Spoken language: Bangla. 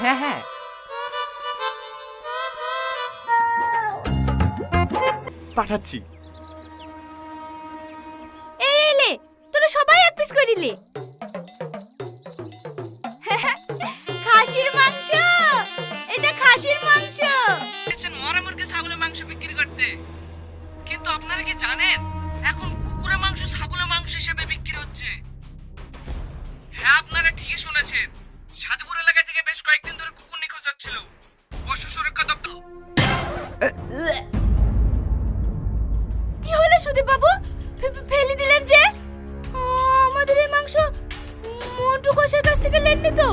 হ্যাঁ হ্যাঁ, পাঠাচ্ছি। এই এলে তোরা সবাই এক পিস করিলি। খাসির মাংস, এটা খাসির মাংস। মরা মুরগি ছাগলের মাংস বিক্রি করতে, কিন্তু আপনারা কি জানেন এখন কুকুরের মাংস ছাগলের মাংস হিসেবে বিক্রি হচ্ছে? হ্যাঁ, আপনারা ঠিকই শুনেছেন। সাধুপুর এলাকা থেকে বেশ কয়েকদিন ধরে কুকুর নিখোঁজ হচ্ছিল। পশু সুরক্ষা দপ্তর। কি হলো সুদীপ বাবু, ফেলে দিলেন যে? আমাদের এই মাংস মন্টু ঘোষের কাছ থেকে লেননি তো?